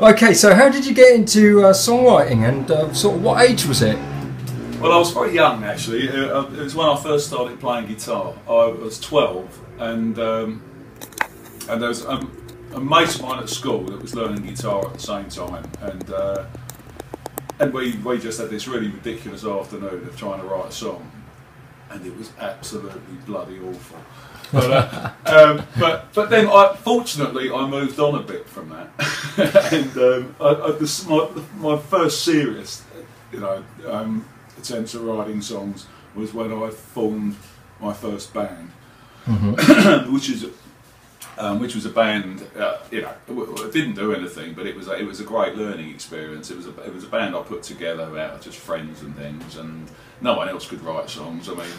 Okay, so how did you get into songwriting, and sort of what age was it? Well, I was very young actually. It was when I first started playing guitar. I was 12, and there was a mate of mine at school that was learning guitar at the same time, and we just had this really ridiculous afternoon of trying to write a song, and it was absolutely bloody awful. But then, fortunately, I moved on a bit from that, and my first serious, attempt at writing songs was when I formed my first band, which was a band. It didn't do anything, but it was a great learning experience. It was a band I put together out of just friends and things, and no one else could write songs. I mean,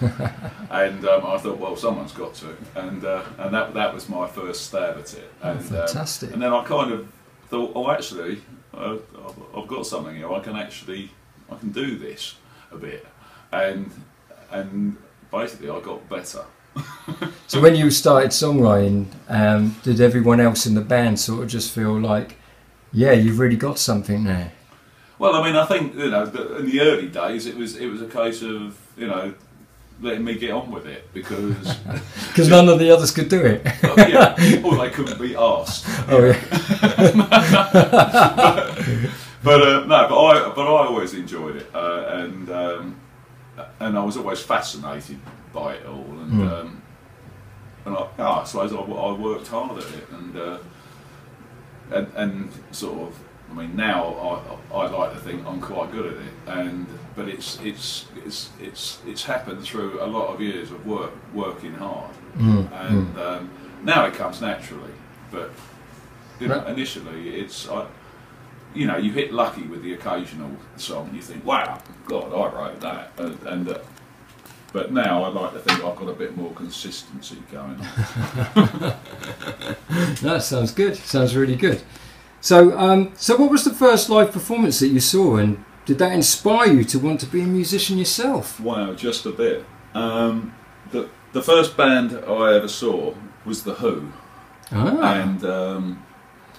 and I thought, well, someone's got to, and that was my first stab at it. And, fantastic. And then I kind of thought, oh, actually, I've got something here. I can do this a bit, and basically I got better. So when you started songwriting, did everyone else in the band sort of just feel like, yeah, you've really got something there? Well, I mean, I think in the early days it was a case of letting me get on with it, because none of the others could do it. Or they couldn't be asked. Oh yeah. But I always enjoyed it, and I was always fascinated by it all, and I suppose I worked hard at it, and sort of, I mean, now I like to think I'm quite good at it, but it's happened through a lot of years of working hard, and now it comes naturally, but initially it's. You hit lucky with the occasional song. You think, "Wow, God, I wrote that," but now I like to think I've got a bit more consistency going on. That sounds good. Sounds really good. So, what was the first live performance that you saw, and did that inspire you to want to be a musician yourself? Wow, just a bit. The first band I ever saw was The Who, and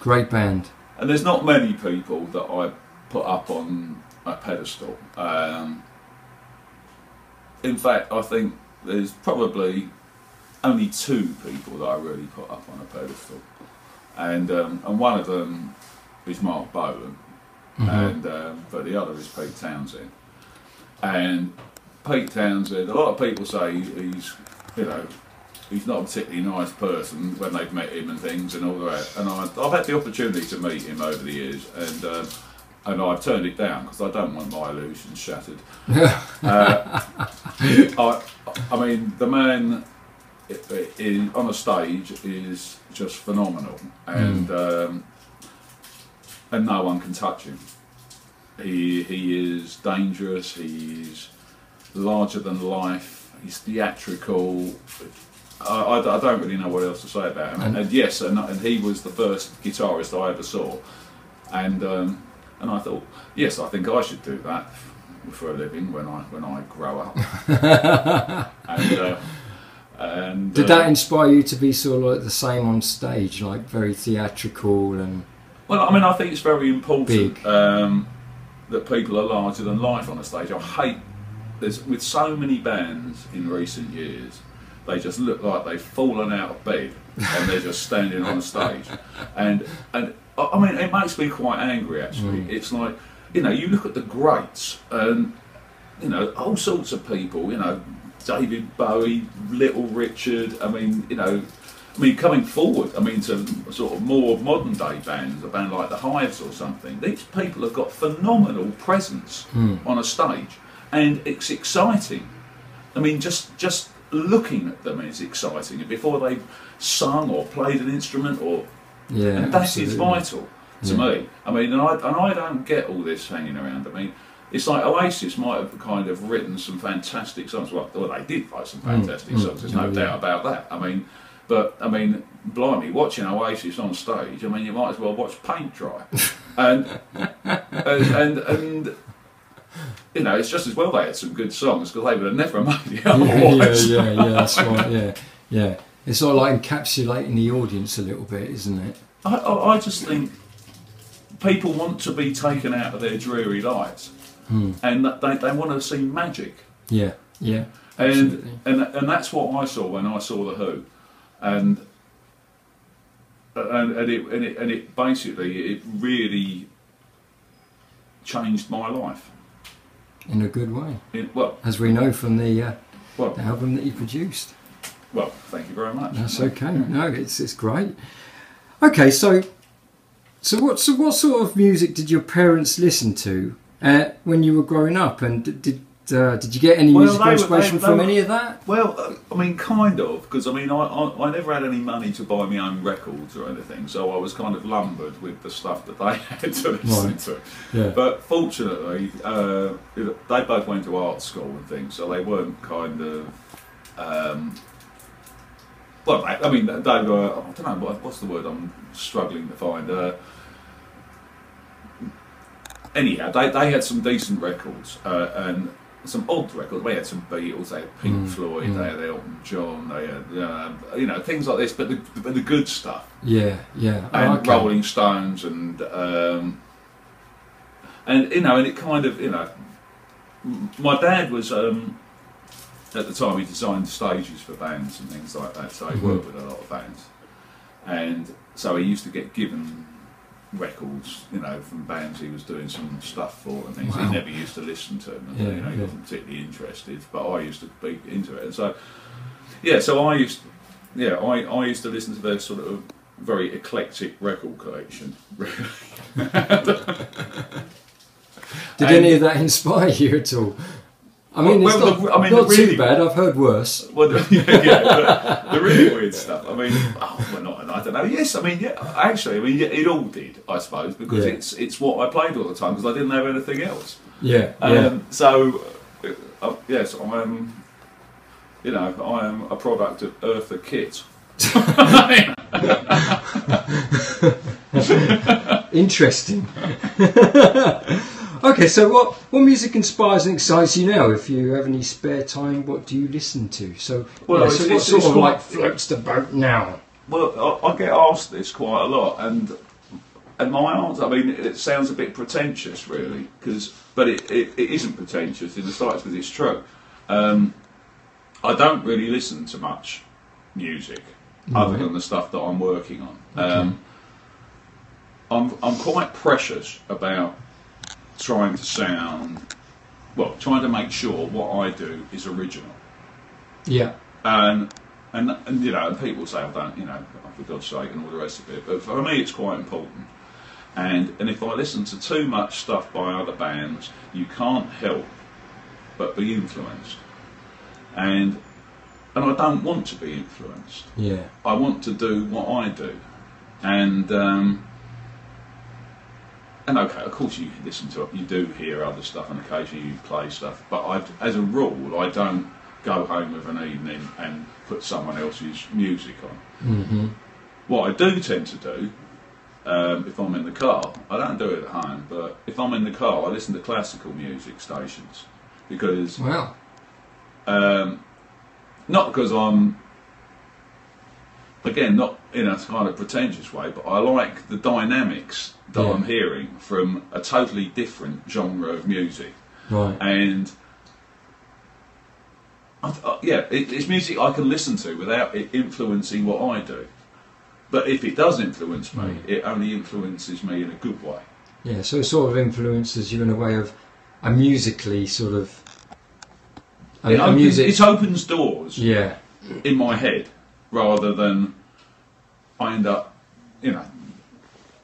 great band. And there's not many people that I put up on a pedestal. In fact, I think there's probably only two people that I really put up on a pedestal, and one of them is Mark Bolan, but the other is Pete Townsend. And Pete Townsend, a lot of people say he's not a particularly nice person when they've met him and things and all that. And I've had the opportunity to meet him over the years, and I've turned it down because I don't want my illusions shattered. I mean, the man on a stage is just phenomenal, and no one can touch him. He is dangerous. He's larger than life. He's theatrical. I don't really know what else to say about him. And yes, and he was the first guitarist I ever saw, and I thought, yes, I think I should do that for a living when I grow up. and did that inspire you to be sort of like the same on stage, like very theatrical and? Well, I mean, I think it's very important that people are larger than life on a stage. I hate with so many bands in recent years. They just look like they've fallen out of bed and they're just standing on a stage, and I mean, it makes me quite angry actually. It's like, you look at the greats, and all sorts of people, David Bowie, Little Richard. I mean, coming forward, to sort of more modern day bands, a band like the Hives or something. These people have got phenomenal presence on a stage, and it's exciting. I mean, just looking at them is exciting before they've sung or played an instrument, and that is vital to me. I mean, and I don't get all this hanging around. I mean, it's like Oasis might have kind of written some fantastic songs. Well, they did write some fantastic songs. There's no doubt about that. I mean, blimey, watching Oasis on stage. I mean, you might as well watch paint dry, and it's just as well they had some good songs, because they would have never made it otherwise. Yeah, that's right. Yeah. It's sort of like encapsulating the audience a little bit, isn't it? I just think people want to be taken out of their dreary lives, and they want to see magic. Yeah, yeah. And that's what I saw when I saw the Who, and it basically it really changed my life in a good way. Well, as we know from the album that you produced. Well, thank you very much. That's okay. No, it's great. Okay, so what sort of music did your parents listen to when you were growing up, and did you get any musical inspiration from any of that? Well, I mean, kind of, because I mean, I never had any money to buy my own records or anything, so I was kind of lumbered with the stuff that they had to listen to. Yeah. But fortunately, they both went to art school and things, so they weren't kind of. Well, I mean, they were. I don't know what's the word I'm struggling to find. Anyhow, they had some decent records and some odd records. They had some Beatles, they had Pink Floyd, they had Elton John, they had things like this, but the good stuff. Yeah, yeah. And Rolling Stones and and it kind of my dad was at the time he designed stages for bands and things like that, so he worked with a lot of bands, and so he used to get given records, from bands he was doing some stuff for and things. Wow. He never used to listen to them, and, he wasn't particularly interested, but I used to be into it, and so I used to listen to their sort of very eclectic record collection. Did any of that inspire you at all? I mean, it's not really, too bad. I've heard worse. Well, the really weird stuff. I mean, I don't know. Yes, I mean, actually, I mean, it all did, I suppose, because it's what I played all the time because I didn't have anything else. Yeah. So, yes, I am a product of Eartha Kitt. Interesting. Okay, so what music inspires and excites you now? If you have any spare time, what do you listen to? So, what sort of floats the boat now? Well, I get asked this quite a lot, and my answer, I mean, it sounds a bit pretentious, really, but it isn't pretentious in the slightest because it's true. I don't really listen to much music other than the stuff that I'm working on. Okay. I'm quite precious about trying to make sure what I do is original. Yeah. And people say I don't, for God's sake, and all the rest of it. But for me, it's quite important. And if I listen to too much stuff by other bands, you can't help but be influenced. And I don't want to be influenced. Yeah. I want to do what I do. And okay, of course you listen to it, you do hear other stuff, and occasionally you play stuff. But as a rule, I don't go home of an evening and put someone else's music on. Mm-hmm. What I do tend to do, if I'm in the car, I don't do it at home, but if I'm in the car, I listen to classical music stations because, not because I'm, again, not in a kind of pretentious way, but I like the dynamics that I'm hearing from a totally different genre of music. Right. And it's music I can listen to without it influencing what I do. But if it does influence me, it only influences me in a good way. Yeah, so it sort of influences you in a way of a musically sort of... It opens doors in my head rather than I end up,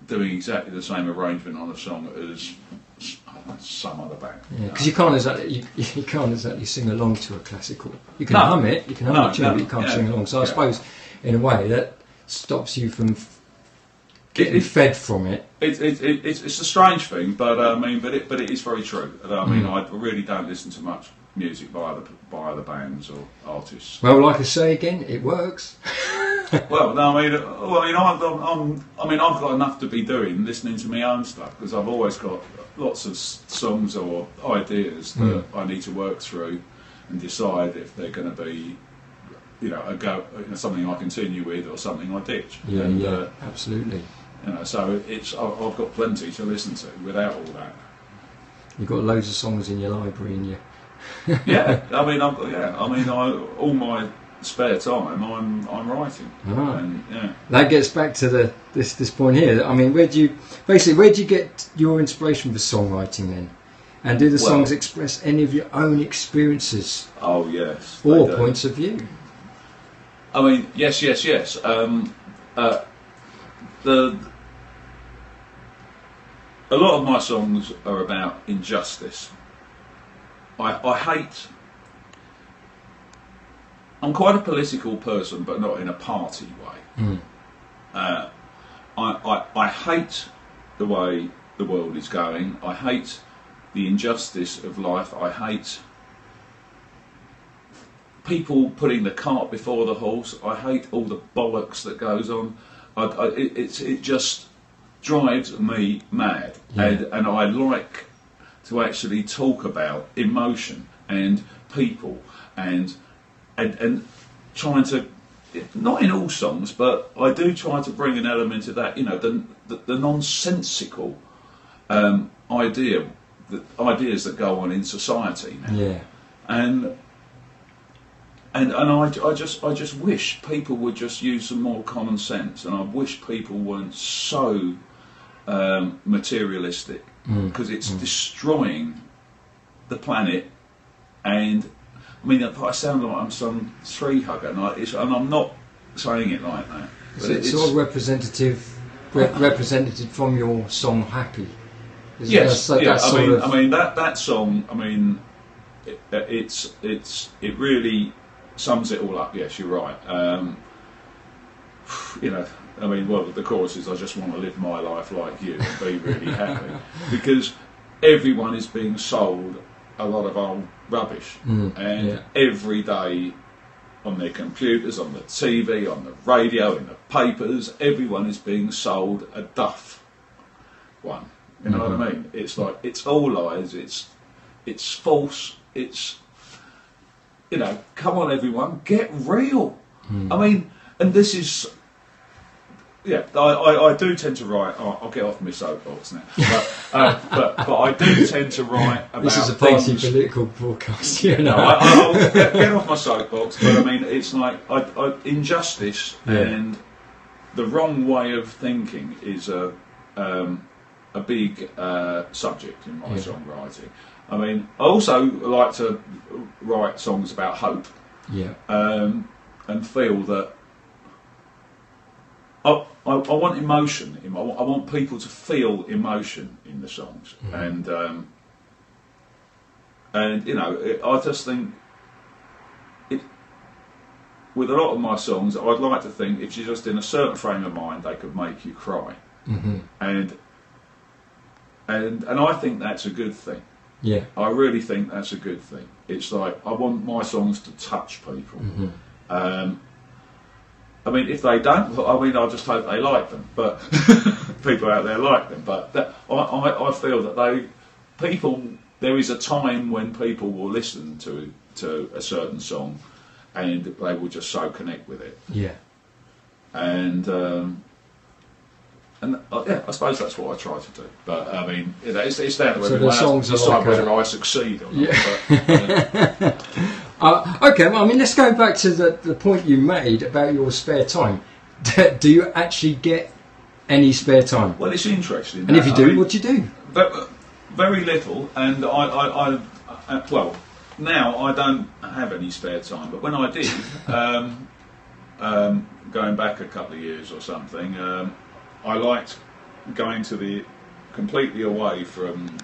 doing exactly the same arrangement on a song as some other band. Yeah, because you can't exactly sing along to a classical. You can hum it, you can hum a tune, but you can't sing along. So I suppose, in a way, that stops you from getting fed from it. It's a strange thing, but but it is very true. I mean, I really don't listen to much music by other bands or artists. Well, like I say again, it works. Well, no, I've got enough to be doing listening to my own stuff because I've always got lots of songs or ideas that I need to work through and decide if they're going to be, you know, something I continue with or something I ditch. Yeah, absolutely. You know, so I've got plenty to listen to without all that. You've got loads of songs in your library, and you. Yeah, all my spare time, I'm writing. Ah. And, yeah. That gets back to this point here. I mean, where do you get your inspiration for songwriting then? And do the songs express any of your own experiences? Oh yes. Or points of view? I mean, yes. A lot of my songs are about injustice. I hate. I'm quite a political person, but not in a party way. I hate the way the world is going. I hate the injustice of life. I hate people putting the cart before the horse. I hate all the bollocks that goes on. It just drives me mad. Yeah. And I like to actually talk about emotion and people and trying to, not in all songs, but I do try to bring an element of that, you know, the nonsensical ideas that go on in society now. Yeah. And I just wish people would just use some more common sense, and I wish people weren't so materialistic, because it's destroying the planet. And I mean, I sound like I'm some tree hugger, and I'm not saying it like that. So it's all represented from your song "Happy." Yes, yeah. I mean that song. I mean, it really sums it all up. Yes, you're right. You know, I mean, well, the chorus is, "I just want to live my life like you and be really happy," because everyone is being sold a lot of old rubbish, and every day on their computers, on the TV, on the radio, in the papers, everyone is being sold a duff one. You know what I mean? It's like, it's all lies. It's false. It's, you know, come on, everyone, get real. I mean, and this is. Yeah, I do tend to write. I'll get off my soapbox now, but I do tend to write about. This is a party political broadcast, you know. I'll get off my soapbox, but I mean, it's like injustice and the wrong way of thinking is a big subject in my songwriting. I mean, I also like to write songs about hope, and feel that. I want emotion. I want people to feel emotion in the songs, and you know, I just think with a lot of my songs, I'd like to think if you're just in a certain frame of mind, they could make you cry, and I think that's a good thing. Yeah, I really think that's a good thing. It's like, I want my songs to touch people. I mean, if they don't, I mean, I just hope they like them. But people out there like them. But I feel that there is a time when people will listen to a certain song, and they will just so connect with it. Yeah. And yeah, I suppose that's what I try to do. But I mean, it's down to everyone else to decide whether I succeed or not. Yeah. Okay, well, I mean, let's go back to the point you made about your spare time. Do you actually get any spare time? Well, it's interesting. And if you do, what do you do? Very little, and I well, now I don't have any spare time, but when I did, going back a couple of years or something, I liked going to completely away from,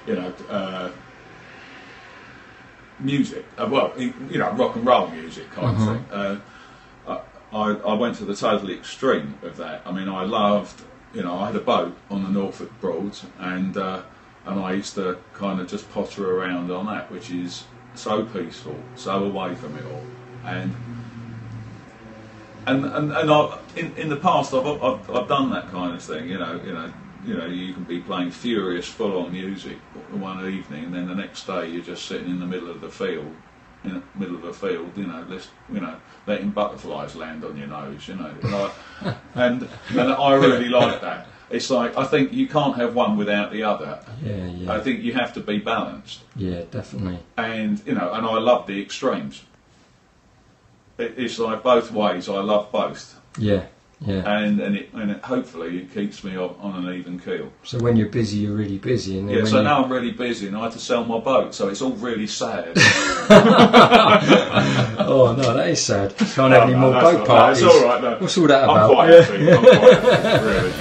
you know, music, well, you know, rock and roll music kind of thing. I went to the total extreme of that. I mean, I loved, you know, I had a boat on the Norfolk Broads, and I used to kind of just potter around on that, which is so peaceful, so away from it all. And in the past, I've done that kind of thing. You know, you can be playing furious, full-on music one evening, and then the next day you're just sitting in the middle of the field in the middle of a field, letting butterflies land on your nose, and I really like that. It's like, I think you can't have one without the other. Yeah, yeah. I think you have to be balanced. Yeah, definitely. And and I love the extremes. It's like both ways. I love both. Yeah, yeah. And hopefully it keeps me on an even keel. So when you're busy, you're really busy. And then yeah. So now I'm really busy, and I had to sell my boat, so it's all really sad. Oh no, that is sad. Can't have any more boat parties. It's all right. No. What's all that about? I'm quite happy. Really.